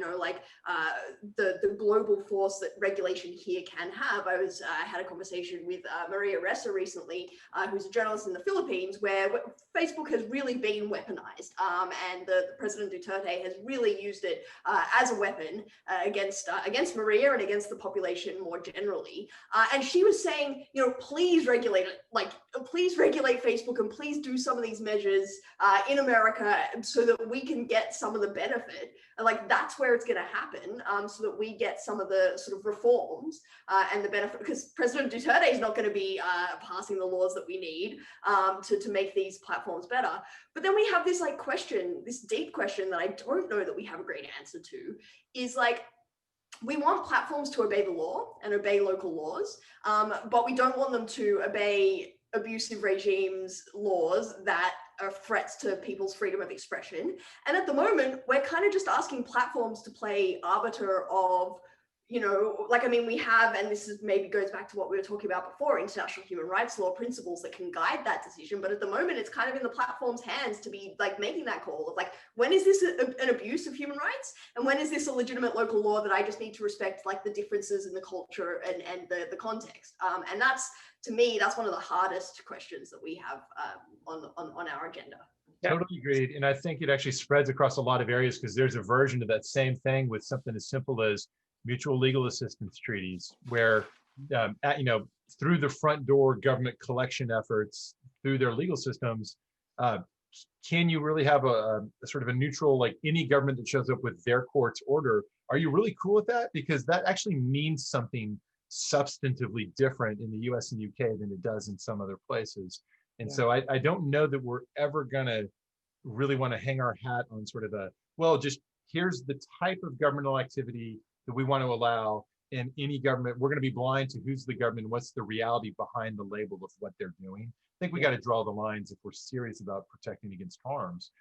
the global force that regulation here can have. I had a conversation with Maria Ressa recently, who's a journalist in the Philippines, where Facebook has really been weaponized. And the President Duterte has really used it as a weapon against Maria and against the population more generally. And she was saying, please regulate it, like please regulate Facebook and please do some of these measures in America so that we can get some of the benefit. Like that's where it's going to happen, so that we get some of the sort of reforms and the benefit, because President Duterte is not going to be passing the laws that we need to make these platforms better. But then we have this like question, this deep question that I don't know that we have a great answer to, is like, we want platforms to obey the law and obey local laws, but we don't want them to obey abusive regimes' laws that are threats to people's freedom of expression. And at the moment, we're kind of just asking platforms to play arbiter of, we have, and this is maybe goes back to what we were talking about before, international human rights law principles that can guide that decision. But at the moment, it's kind of in the platform's hands to be like making that call of like, when is this an abuse of human rights? And when is this a legitimate local law that I just need to respect like the differences in the culture and the context? And that's, to me, that's one of the hardest questions that we have on our agenda. Totally agreed. And I think it actually spreads across a lot of areas, because there's a version of that same thing with something as simple as mutual legal assistance treaties, where, through the front door government collection efforts, through their legal systems, can you really have a sort of a neutral, like any government that shows up with their court's order? Are you really cool with that? Because that actually means something substantively different in the US and UK than it does in some other places. And so I don't know that we're ever going to really want to hang our hat on sort of just here's the type of governmental activity that we want to allow, and any government, we're going to be blind to who's the government, what's the reality behind the label of what they're doing. I think we got to draw the lines if we're serious about protecting against harms.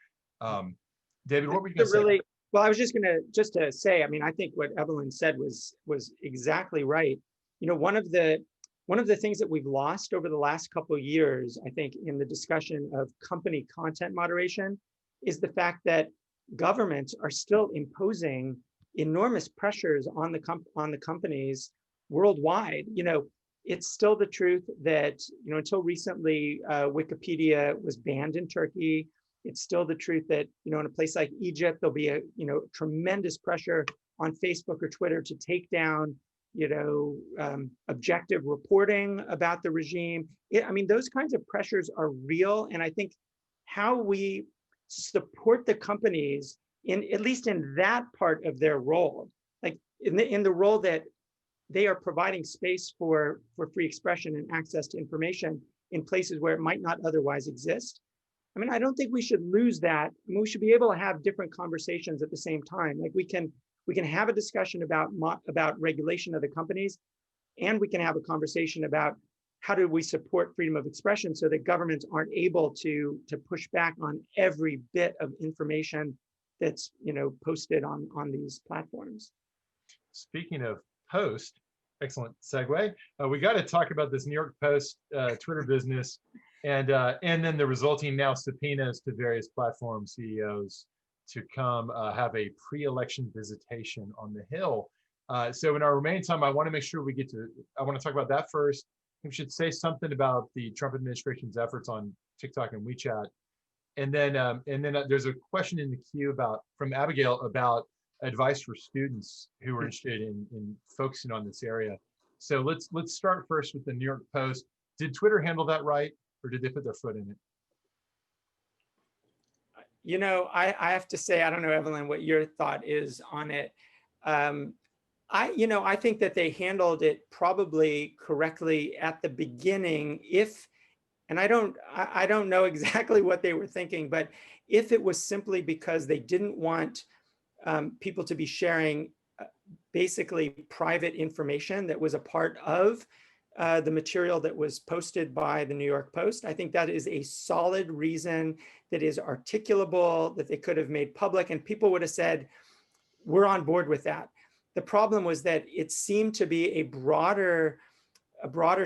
David, what were you going to say? Well, I was just to say, I mean, I think what Evelyn said was exactly right. One of the things that we've lost over the last couple of years, I think, in the discussion of company content moderation, is the fact that governments are still imposing enormous pressures on the companies worldwide. It's still the truth that, until recently, Wikipedia was banned in Turkey. It's still the truth that, in a place like Egypt, there'll be a, tremendous pressure on Facebook or Twitter to take down, objective reporting about the regime. Those kinds of pressures are real. And I think how we support the companies at least in that part of their role, like in the role that they are providing space for free expression and access to information in places where it might not otherwise exist. I don't think we should lose that. We should be able to have different conversations at the same time. Like we can have a discussion about regulation of the companies, and we can have a conversation about how do we support freedom of expression so that governments aren't able to push back on every bit of information that's posted on these platforms. Speaking of post, excellent segue. We got to talk about this New York Post Twitter business, and then the resulting now subpoenas to various platform CEOs to come have a pre-election visitation on the Hill. So in our remaining time, I want to make sure I want to talk about that first. We should say something about the Trump administration's efforts on TikTok and WeChat. And then there's a question in the queue from Abigail about advice for students who are interested in focusing on this area. So let's start first with the New York Post. Did Twitter handle that right, or did they put their foot in it? I have to say, I don't know, Evelyn, what your thought is on it. I think that they handled it probably correctly at the beginning. And I don't know exactly what they were thinking, but if it was simply because they didn't want people to be sharing basically private information that was a part of the material that was posted by the New York Post, I think that is a solid reason that is articulable, that they could have made public, and people would have said, we're on board with that. The problem was that it seemed to be a broader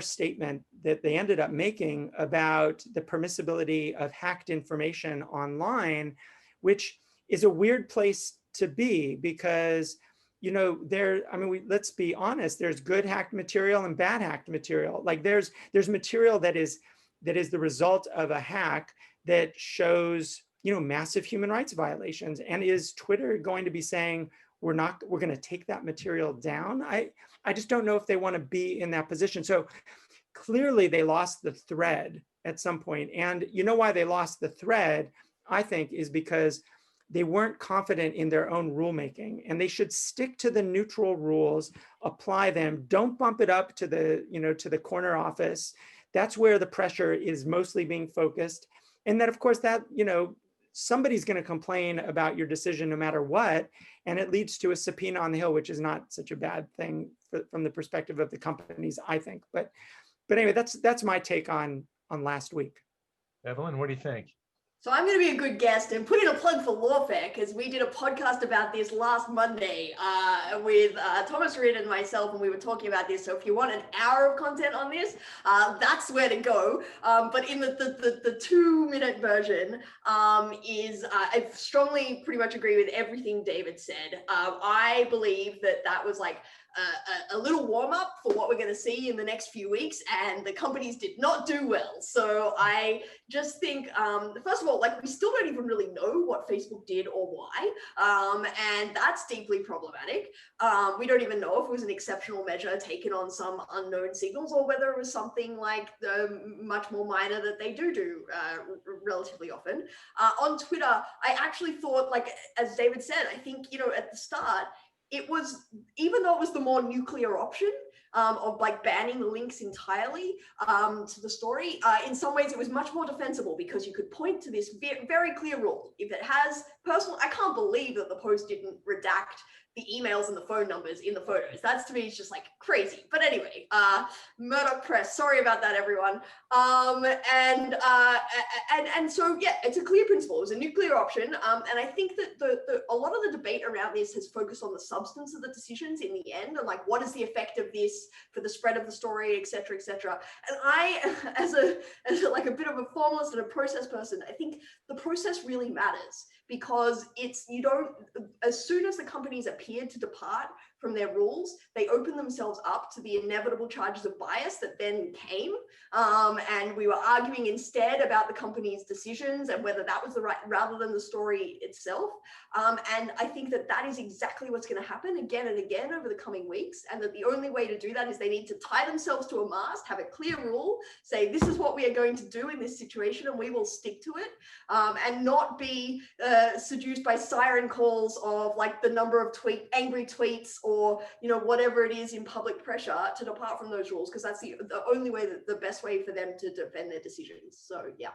statement that they ended up making about the permissibility of hacked information online, which is a weird place to be because, let's be honest, there's good hacked material and bad hacked material. Like there's material that is the result of a hack that shows, massive human rights violations. And is Twitter going to be saying, we're going to take that material down? I just don't know if they want to be in that position. So clearly they lost the thread at some point. And you know why they lost the thread, I think, is because they weren't confident in their own rulemaking, and they should stick to the neutral rules, apply them, don't bump it up to the corner office. That's where the pressure is mostly being focused. And that, of course, somebody's going to complain about your decision no matter what, and it leads to a subpoena on the Hill, which is not such a bad thing from the perspective of the companies, I think. But anyway, that's my take on last week. Evelyn, what do you think? So I'm going to be a good guest and put in a plug for Lawfare, because we did a podcast about this last Monday with Thomas Reid and myself, and we were talking about this. So if you want an hour of content on this, that's where to go. But in the 2-minute version I strongly pretty much agree with everything David said. I believe that was like a little warm up for what we're going to see in the next few weeks, and the companies did not do well. So I just think, first of all, like, we still don't even really know what Facebook did or why, and that's deeply problematic. We don't even know if it was an exceptional measure taken on some unknown signals, or whether it was something like much more minor that they do relatively often. On Twitter, I actually thought, like, as David said, I think, at the start, it was, even though it was the more nuclear option of like banning the links entirely to the story, in some ways it was much more defensible, because you could point to this very clear rule. If it has personal, I can't believe that the Post didn't redact the emails and the phone numbers in the photos. That's, to me, is just like crazy. But anyway, Murdoch Press, sorry about that, everyone. And so, yeah, it's a clear principle. It was a nuclear option. And I think that a lot of the debate around this has focused on the substance of the decisions in the end, and like, what is the effect of this for the spread of the story, et cetera, et cetera. And I, as a bit of a formalist and a process person, I think the process really matters, because as soon as the companies appeared to depart from their rules, they opened themselves up to the inevitable charges of bias that then came. And we were arguing instead about the company's decisions and whether that was the right, rather than the story itself. And I think that is exactly what's going to happen again and again over the coming weeks. And that the only way to do that is they need to tie themselves to a mast, have a clear rule, say, this is what we are going to do in this situation, and we will stick to it, and not be seduced by siren calls of like the number of angry tweets, or whatever it is in public pressure to depart from those rules, because that's the only way, the best way for them to defend their decisions. So yeah.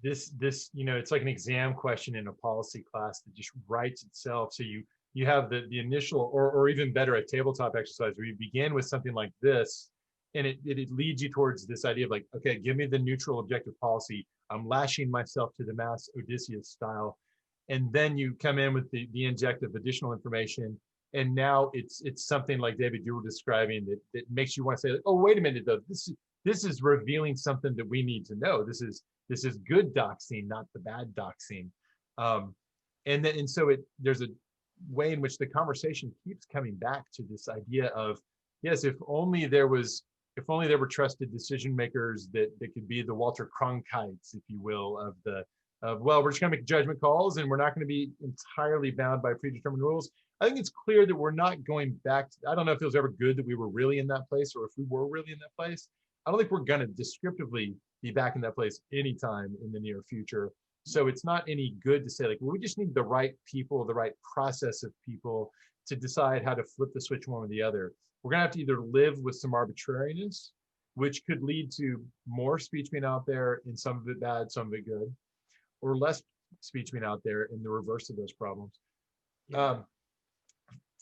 This it's like an exam question in a policy class that just writes itself. So you have the initial, or even better, a tabletop exercise where you begin with something like this, and it leads you towards this idea of like, okay, give me the neutral objective policy. I'm lashing myself to the mass Odysseus style. And then you come in with the inject of additional information. And now it's something like, David, you were describing, that makes you want to say, oh, wait a minute, though, this is revealing something that we need to know. This is good doxing, not the bad doxing. And so there's a way in which the conversation keeps coming back to this idea of, yes, if only there were trusted decision makers that could be the Walter Cronkites, if you will, well, we're just going to make judgment calls, and we're not going to be entirely bound by predetermined rules. I think it's clear that we're not going back. I don't know if it was ever good that we were really in that place, or if we were really in that place. I don't think we're going to descriptively be back in that place anytime in the near future. So it's not any good to say like, well, we just need the right people, the right process of people to decide how to flip the switch one or the other. We're gonna have to either live with some arbitrariness, which could lead to more speech being out there and some of it bad, some of it good, or less speech being out there and the reverse of those problems. Yeah.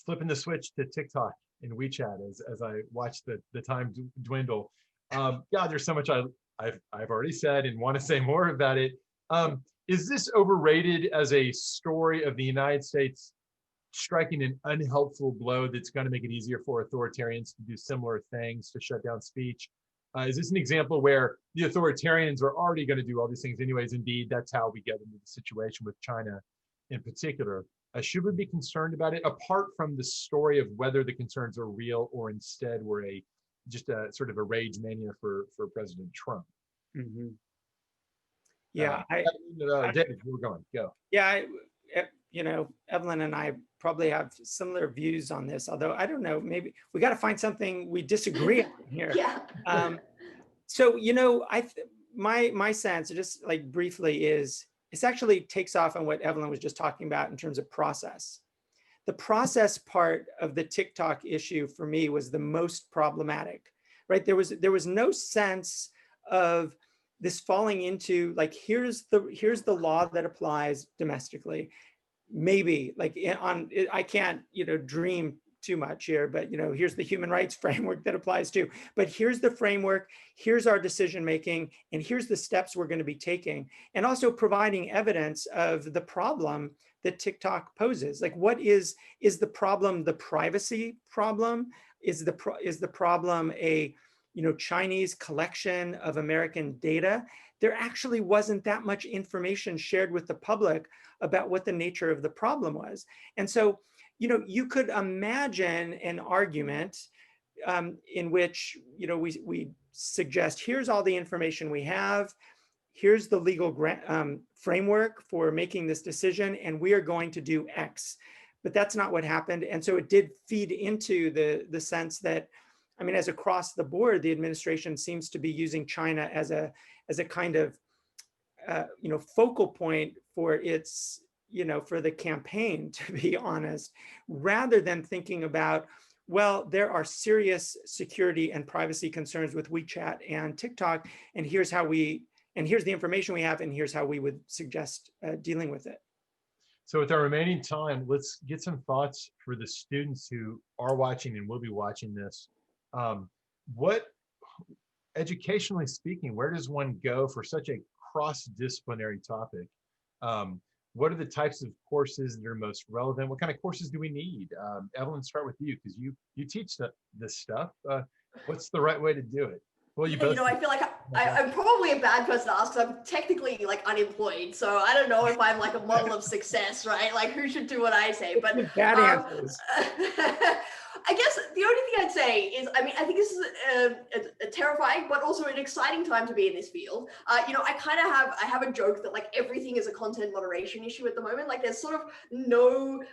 Flipping the switch to TikTok and WeChat as I watch the time dwindle. God, there's so much I've already said and want to say more about it. Is this overrated as a story of the United States striking an unhelpful blow that's going to make it easier for authoritarians to do similar things to shut down speech? Is this an example where the authoritarians are already going to do all these things anyways? Indeed, that's how we get into the situation with China in particular. Should we be concerned about it, apart from the story of whether the concerns are real or instead were just a sort of a rage mania for President Trump? Mm-hmm. Yeah, David, we're going. Go. Yeah, you know, Evelyn and I probably have similar views on this, although I don't know, maybe we got to find something we disagree on here. Yeah. So, you know, my sense, just like briefly, is this actually takes off on what Evelyn was just talking about in terms of process. The process part of the TikTok issue for me was the most problematic, right? There was no sense of this falling into like, here's the law that applies domestically. Maybe like I can't, you know, dream too much here, but you know, here's the human rights framework that applies to, but here's the framework, here's our decision making, and here's the steps we're going to be taking, and also providing evidence of the problem that TikTok poses. Like, what is the problem? The privacy problem? Is the problem a, you know, Chinese collection of American data? There actually wasn't that much information shared with the public about what the nature of the problem was. And so, you know, you could imagine an argument in which, you know, we suggest, here's all the information we have, here's the legal framework for making this decision, and we are going to do X. But that's not what happened. And so it did feed into the sense that, I mean, as across the board, the administration seems to be using China as a kind of, you know, focal point for its, you know, for the campaign, to be honest, rather than thinking about, well, there are serious security and privacy concerns with WeChat and TikTok, and here's the information we have, and here's how we would suggest dealing with it. So with our remaining time, let's get some thoughts for the students who are watching and will be watching this. What, educationally speaking, where does one go for such a cross-disciplinary topic? What are the types of courses that are most relevant? What kind of courses do we need? Evelyn, start with you, because you teach this stuff. What's the right way to do it? Well, you both. You know, I feel like I'm probably a bad person to ask because I'm technically like unemployed. So I don't know if I'm like a model of success, right? Like who should do what I say, but bad answers. I guess the only thing I'd say is, I mean, I think this is a terrifying, but also an exciting time to be in this field. You know, I have a joke that like everything is a content moderation issue at the moment. Like there's sort of no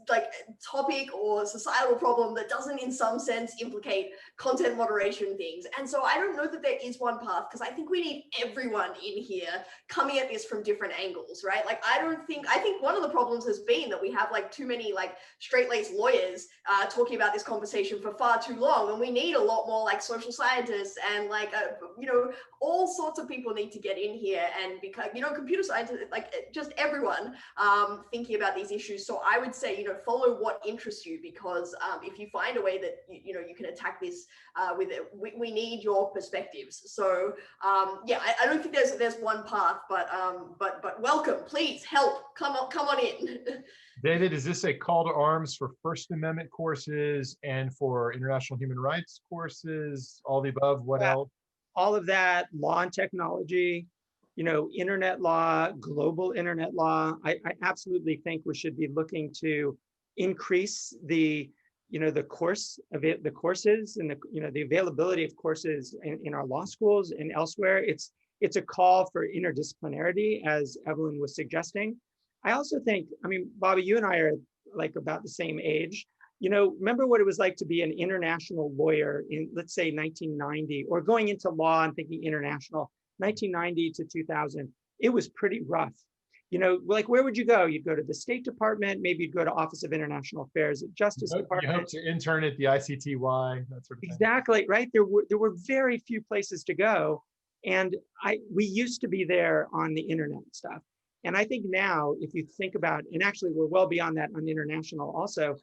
like topic or societal problem that doesn't in some sense implicate content moderation things. And so I don't know that there is one path, because I think we need everyone in here coming at this from different angles, right? Like I think one of the problems has been that we have like too many like straight-laced lawyers talking about this conversation for far too long, and we need a lot more like social scientists and like you know, all sorts of people need to get in here, and because, you know, computer scientists, like just everyone thinking about these issues. So I would say, you know, follow what interests you, because if you find a way that you know you can attack this with it, we need your perspectives. So yeah, I don't think there's one path, but welcome, please help, come on in. David, is this a call to arms for First Amendment courses and for international human rights courses, all the above? What else? All of that, law and technology, you know, internet law, global internet law. I absolutely think we should be looking to increase the, you know, the courses and the, you know, the availability of courses in our law schools and elsewhere. It's a call for interdisciplinarity, as Evelyn was suggesting. I also think, I mean, Bobby, you and I are like about the same age. You know, remember what it was like to be an international lawyer in, let's say, 1990, or going into law and thinking international, 1990 to 2000. it was pretty rough. You know, like where would you go? You'd go to the State Department, maybe you'd go to Office of International Affairs at Justice You Department. hope to intern at the ICTY, that sort of thing. Exactly, right? There were very few places to go. And we used to be there on the internet and stuff. And I think now, if you think about, and actually we're well beyond that on international also,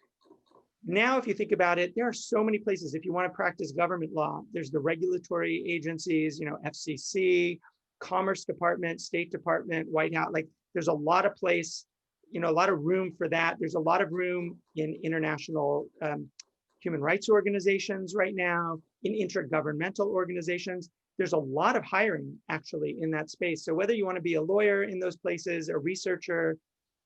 now if you think about it, there are so many places. If you want to practice government law, there's the regulatory agencies, you know, FCC, Commerce Department, State Department, White House, like there's a lot of place, you know, a lot of room for that. There's a lot of room in international human rights organizations right now, in intergovernmental organizations. There's a lot of hiring actually in that space. So whether you want to be a lawyer in those places, a researcher,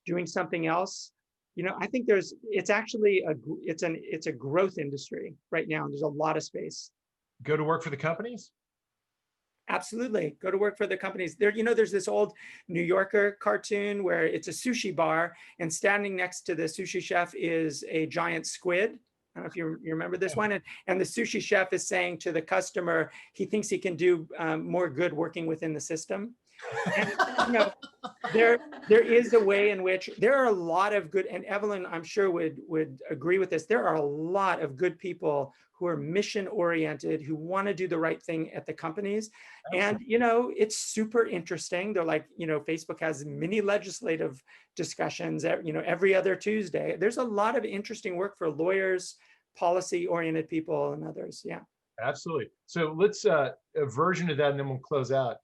doing something else, you know, I think it's actually it's a growth industry right now. And there's a lot of space. Go to work for the companies? Absolutely. Go to work for the companies. There, you know, there's this old New Yorker cartoon where it's a sushi bar and standing next to the sushi chef is a giant squid. I don't know if you remember this one. And the sushi chef is saying to the customer, he thinks he can do more good working within the system. And, you know, there is a way in which there are a lot of good, and Evelyn, I'm sure would agree with this. There are a lot of good people who are mission oriented, who want to do the right thing at the companies. And, you know, it's super interesting. They're like, you know, Facebook has mini legislative discussions, you know, every other Tuesday. There's a lot of interesting work for lawyers, policy oriented people and others. Yeah. Absolutely. So let's a version of that and then we'll close out.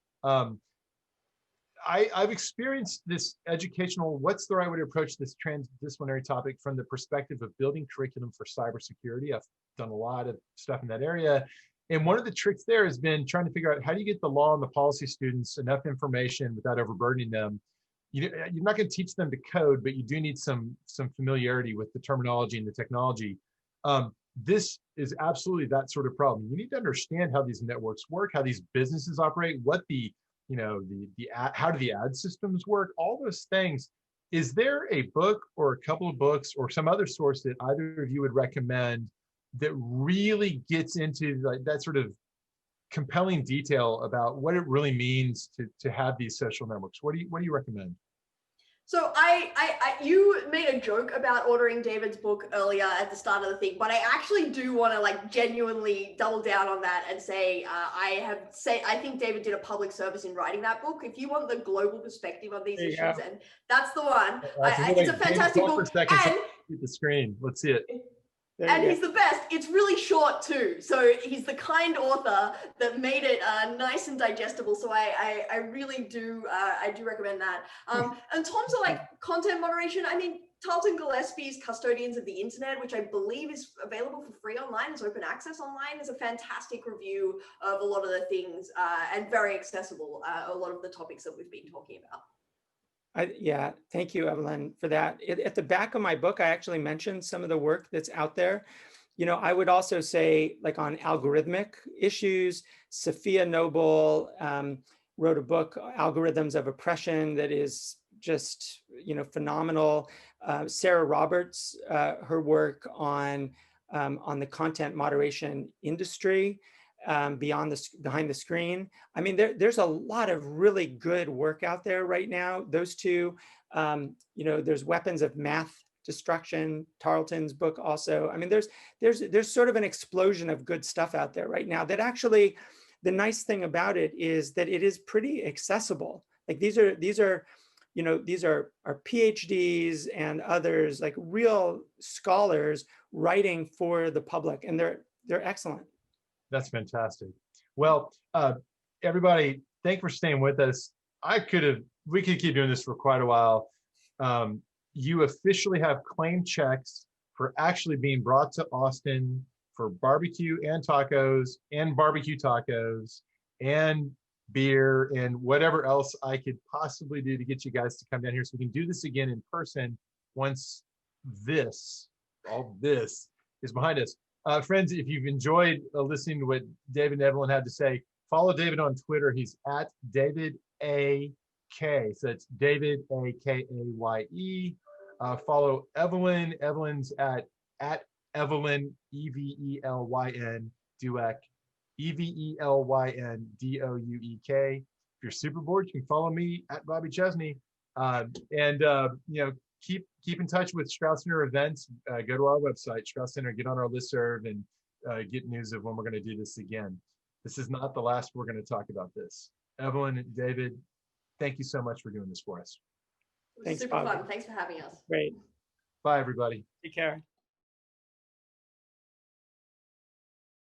I've experienced this educational, what's the right way to approach this transdisciplinary topic from the perspective of building curriculum for cybersecurity. I've done a lot of stuff in that area. And one of the tricks there has been trying to figure out how do you get the law and the policy students enough information without overburdening them. You're not going to teach them to code, but you do need some familiarity with the terminology and the technology. This is absolutely that sort of problem. You need to understand how these networks work, how these businesses operate, what the how do the ad systems work, all those things. Is there a book or a couple of books or some other source that either of you would recommend that really gets into like that sort of compelling detail about what it really means to have these social networks? What do you recommend? So you made a joke about ordering David's book earlier at the start of the thing, but I actually do want to like genuinely double down on that and say I think David did a public service in writing that book. If you want the global perspective on these issues, and that's the one. It's a fantastic book. And the screen, let's see it. And he's the best. It's really short too. So he's the kind author that made it nice and digestible. So I really do, I do recommend that. In terms of like content moderation, I mean, Tarleton Gillespie's Custodians of the Internet, which I believe is available for free online, is open access online, is a fantastic review of a lot of the things and very accessible, a lot of the topics that we've been talking about. Yeah, thank you, Evelyn, for that. At the back of my book, I actually mentioned some of the work that's out there. You know, I would also say, like on algorithmic issues, Sophia Noble wrote a book, Algorithms of Oppression, that is just, you know, phenomenal. Sarah Roberts, her work on the content moderation industry, behind the screen. I mean, there's a lot of really good work out there right now. Those two, you know, there's Weapons of Math Destruction, Tarleton's book also. I mean, there's sort of an explosion of good stuff out there right now that actually, the nice thing about it is that it is pretty accessible. Like these are you know, these are PhDs and others, like real scholars writing for the public, and they're excellent. That's fantastic. Well, everybody, thank you for staying with us. We could keep doing this for quite a while. You officially have claim checks for actually being brought to Austin for barbecue and tacos and barbecue tacos and beer and whatever else I could possibly do to get you guys to come down here so we can do this again in person once all this is behind us. Friends, if you've enjoyed listening to what David and Evelyn had to say, follow David on Twitter. He's at David A. Kaye. So it's David A. Kaye. Follow Evelyn. Evelyn's at Evelyn, Evelyn, Douek, Evelyn Douek. If you're super bored, you can follow me at Bobby Chesney. Keep in touch with Strauss Center events. Go to our website, Strauss Center, get on our listserv, and get news of when we're going to do this again. This is not the last we're going to talk about this. Evelyn and David, thank you so much for doing this for us. Thanks, Super Bobby. fun. Thanks for having us. Great. Bye, everybody. Take care.